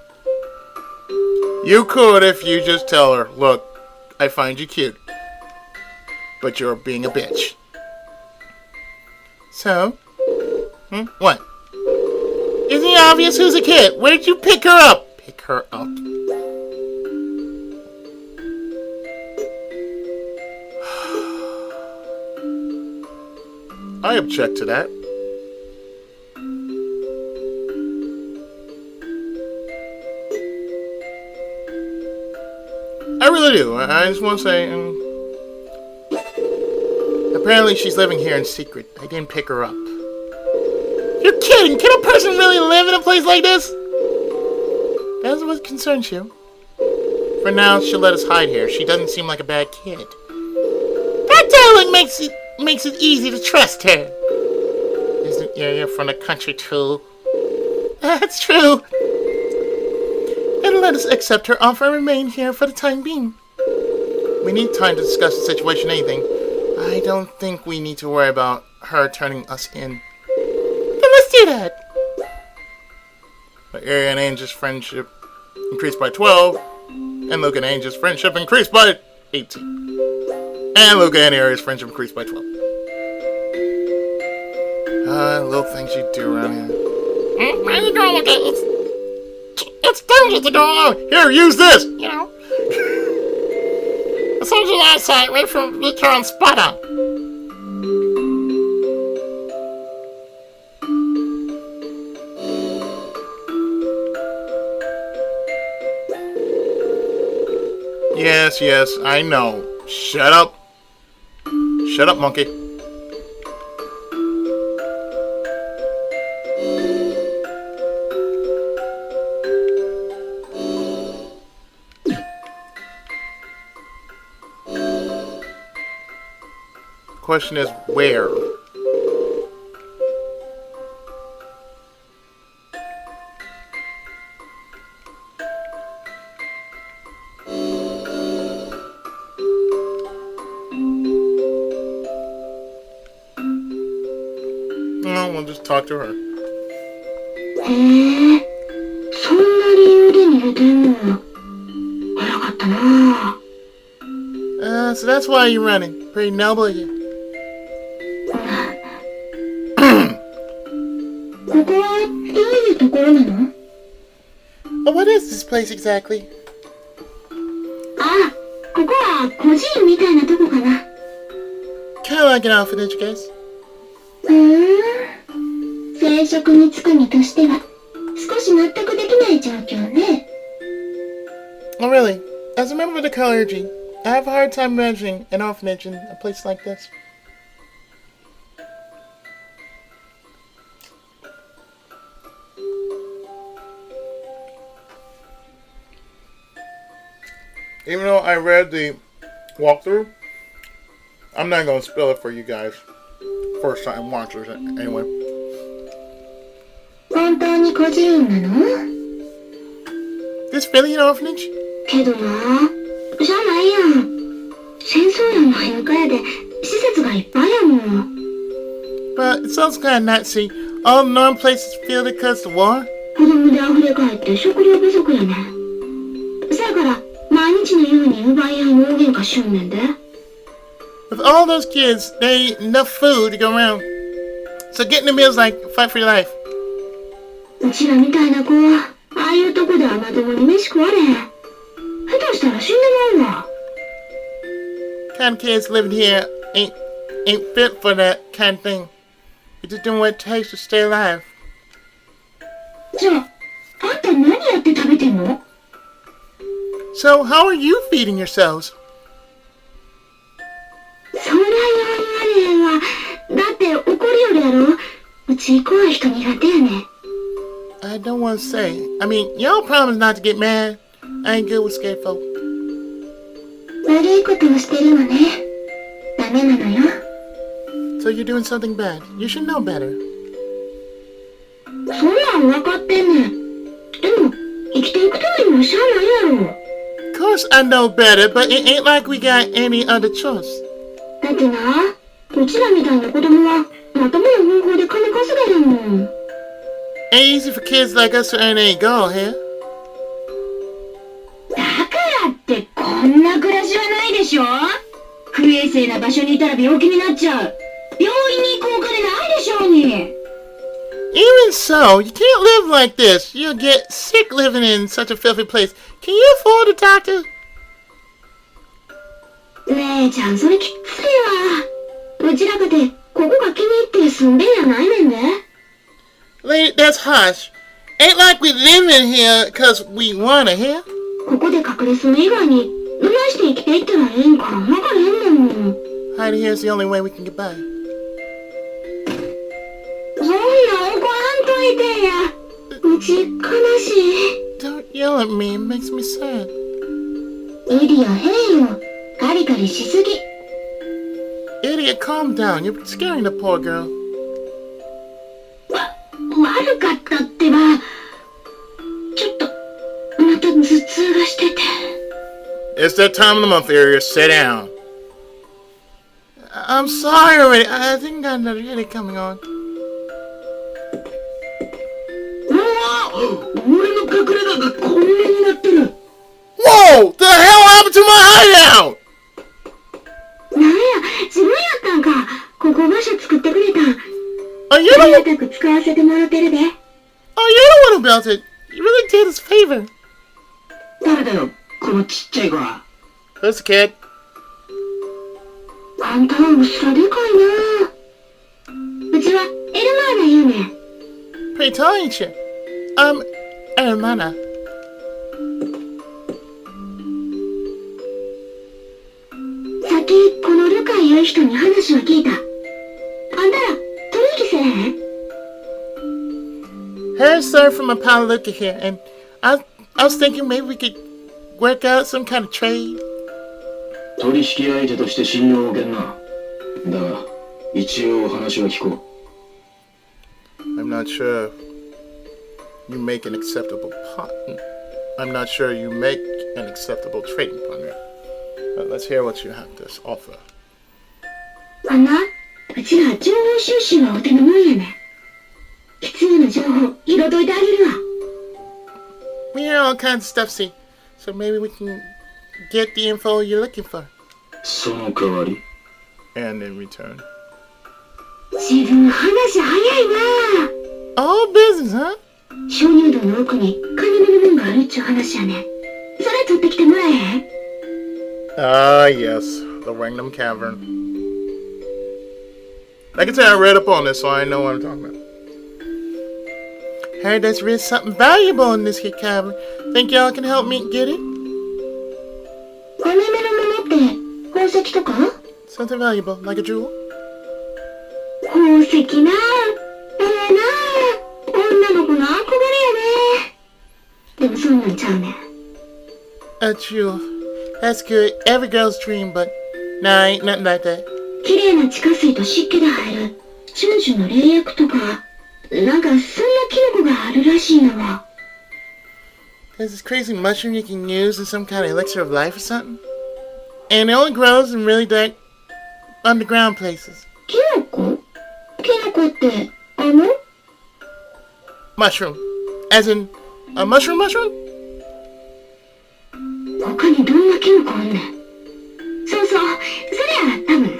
You could if you just tell her, look, I find you cute. But you're being a bitch. So? What? Isn't it obvious who's a kid? Where did you pick her up? Pick her up. I object to that. I really do. I just want to say... apparently she's living here in secret. I didn't pick her up. You're kidding! Can a person really live in a place like this? That's what concerns you. For now, she'll let us hide here. She doesn't seem like a bad kid. That dialogue makes it easy to trust her. Isn't you're from the country too? That's true. And let us accept her offer and remain here for the time being. We need time to discuss the situation, anything. I don't think we need to worry about her turning us in. Then let's do that. Area and Angel's friendship increased by 12. And Luke and Angel's friendship increased by 18. And Luke and Aria's friendship increased by 12. Little things you do around here. Where are you going with it? It's dangerous to go out. Here, use this! You know? As soon as your eyesight, wait for me to on spotter. Yes, I know. Shut up. Shut up, monkey. Question is, where? No, we'll just talk to her. へえ、そんな理由で逃げてんの。偉かったな。So that's why you're running. Pretty noble of you. ここはどういうところなの？ What is this place exactly? あ、ここは孤児院みたいなとこかな。 Kinda like an orphanage, I guess. 正職に就く身としては少し納得できない状況ね。 Oh, really? As a member of the clergy, I have a hard time imagining an orphanage in a place like this. Even though I read the walkthrough, I'm not going to spill it for you guys. First time watchers, anyway. 本当に孤児院なの？ This really an orphanage? けどな、じゃないやん。戦争やの変化やで施設がいっぱいやもん。 But it sounds kind of Nazi. All normal places feel it because of the war. 子供で溢れ返って食料不足やねん。そやから毎日のように奪い合いの大喧嘩しよんねんで。 With all those kids, there ain't enough food to go around. So getting the meals like a fight for your life. うちらみたいな子はああいうとこではまともに飯食われへん。下手したら死んでまうわ。 Kind of kids living here ain't fit for that kind of thing. You're just doing what it takes to stay alive. じゃあ、あんた何やって食べてんの？ So how are you feeding yourselves? そりゃ言われへんわ。だって怒りよるやろ。ち怖い人苦手やね。I don't want to say. I mean, y'all promise not to get mad. I ain't good with scared folk. 悪いことをしてるのね。ダメなのよ。So you're doing something bad. You should know better. そんなん分かってんねん。でも、生きていくためにもしゃあないやろ。Of course I know better, but it ain't like we got any other choice. だってな、うちらみたいな子供はまともな方法で金稼げるもん。Ain't easy for kids like us to earn any gold here. だからってこんな暮らしはないでしょ。不衛生な場所にいたら病気になっちゃう。病院に行くお金ないでしょうに。Even so, you can't live like this. You'll get sick living in such a filthy place. Can you afford a doctor? 姉ちゃんそれきっついわ。うちらかてここが気に入って住んでんやないねんで。Lady, that's harsh. Ain't like we live in here 'cause we wanna here. ここで隠れ住む以外にどないして生きていったらええんか分からへんもん。Hiding here is the only way we can get by. そんな怒らんといてや。うち悲しい。 Don't yell at me. It makes me sad. エリア変よ。カリカリしすぎ。Idiot, calm down. You're scaring the poor girl. 悪かったってば。ちょっとまた頭痛がしてて。 It's that time of the month area. Sit down. I'm sorry already. I think I got another headache coming on. うわ、俺の隠れ家がこんなになってる。 Whoa! The hell happened to my hideout? なんや、自分やったんか。ここ場所作ってくれたん。 Oh, you あり don't. がたく使わせてもらってるで。 Oh, you don't want to build it. You really did us a favor. 誰だよ、このちっちゃい子は。 Who's the kid? あんたはうっすらでかいな。うちはエルマーナ言うねん。 Pretty tall, ain't you? Hermana. さっきこのルカいう人に話を聞いた。あんたら取引せえへん？ Hey, sir, from a pal Luca here, and I was thinking maybe we could work out some kind of trade. 取引相手として信用を受けんな。だが、一応話は聞こう。I'm not sure you make an acceptable partner. I'm not sure you make an acceptable trading partner. But let's hear what you have to offer. あんな、うちら情報収集はお手のもんやねん。必要な情報、拾っといてあげるわ。We hear all kinds of stuff, see, so maybe we can get the info you're looking for. その代わり And in return. 自分話早いな。 All business, huh? 鍾乳洞の奥に金目のもんがあるっちゅう話やねん。それ取ってきてもらえへん？ Ah, yes, the Regnum Cavern. Like I said, I read up on this, so I know what I'm talking about. Heard there's really something valuable in this here cavern. Think y'all can help me get it? 金目のものって宝石とか？ Something valuable, like a jewel? 宝石な。ええな。女の子の憧れやね。でもそんなんちゃうねん。 A jewel. That's good. Every girl's dream, but nah, ain't nothing like that. 綺麗な地下水と湿気で生える春樹の霊薬とか、なんかそんなキノコがあるらしいのわ。 There's this crazy mushroom you can use in some kind of elixir of life or something. And it only grows in really dark underground places. キノコ？キノコってMushroom. As in, a mushroom? 他にどんなキノコあんねん。そうそう、それや多分。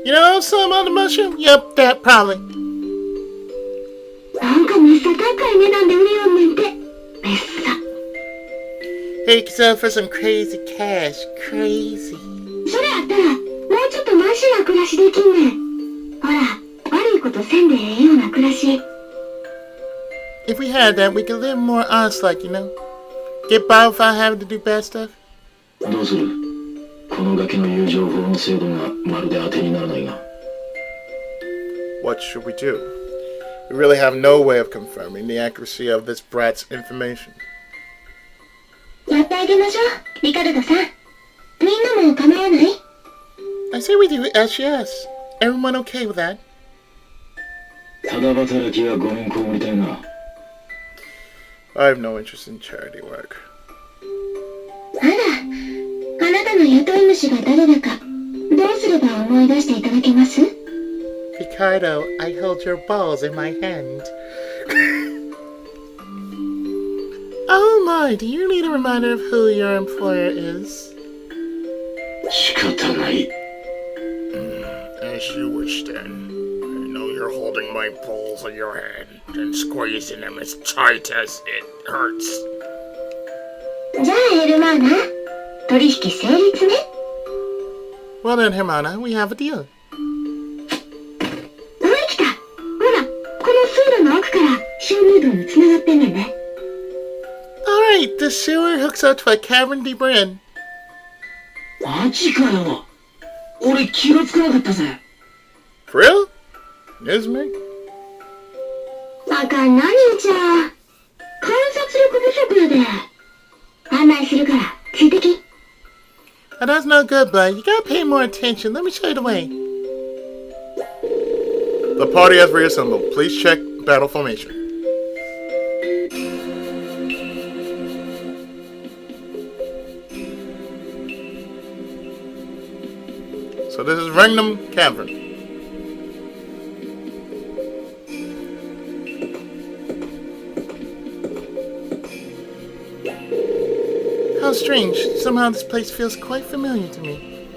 You know some other mushroom? Yup, that probably. なんかめっさ高い値段で売りよんねんて。めっさ。 Hey, you can sell for some crazy cash. Crazy. それやったらもうちょっとマシな暮らしできんねん。ほら、悪いことせんでええような暮らし。 If we had that, we could live more honest like, you know? Get by without having to do bad stuff. どうする？このガキの言う情報の精度がまるで当てにならないが。 What should we do? We really have no way of confirming the accuracy of this brat's information. やってあげましょう、リカルドさん。みんなも構わない？ I say we do yes. Everyone okay with that? ただ働きはごめんこりたいな。I have no interest in charity work. あら、あなたの雇い主が誰だか、どうすれば思い出していただけます？ Ricardo, I hold your balls in my hand. Oh my, do you need a reminder of who your employer is? 仕方ない。As you wish then. I know you're holding my balls in your hand and squeezing them as tight as it hurts. じゃあエルマーナ、取引成立ね。Well then, Hermana, we have a deal. ほら来た。ほら、この水路の奥から鍾乳洞に繋がってんねんね。Alright, the sewer hooks up to a cavern deep in. マジかよ。俺気がつかなかったぜ。For real? News me? バカ何言っちゃ。観察力不足やで。案内するからついてき。That's no good, bud. You gotta pay more attention. Let me show you the way. The party has reassembled. Please check battle formation. So this is Regnum Cavern. How strange. Somehow this place feels quite familiar to me.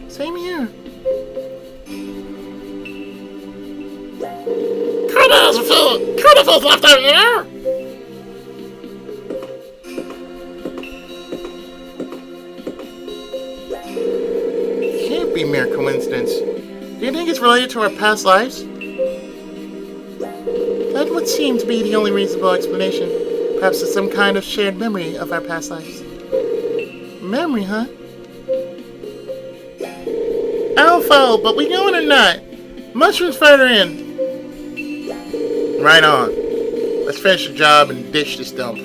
Same here. Kinda feels left out here. Can't be mere coincidence. Do you think it's related to our past lives? That would seem to be the only reasonable explanation. Perhaps it's some kind of shared memory of our past lives. Memory, huh? I don't follow, but we going or not? Mushrooms further in. Right on. Let's finish the job and ditch this dump.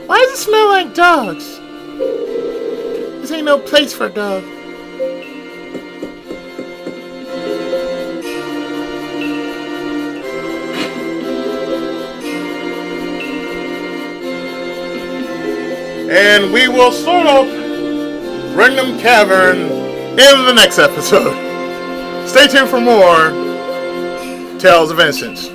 Why does it smell like dogs? This ain't no place for a dog. And we will start up Regnum Cavern in the next episode. Stay tuned for more Tales of Innocence.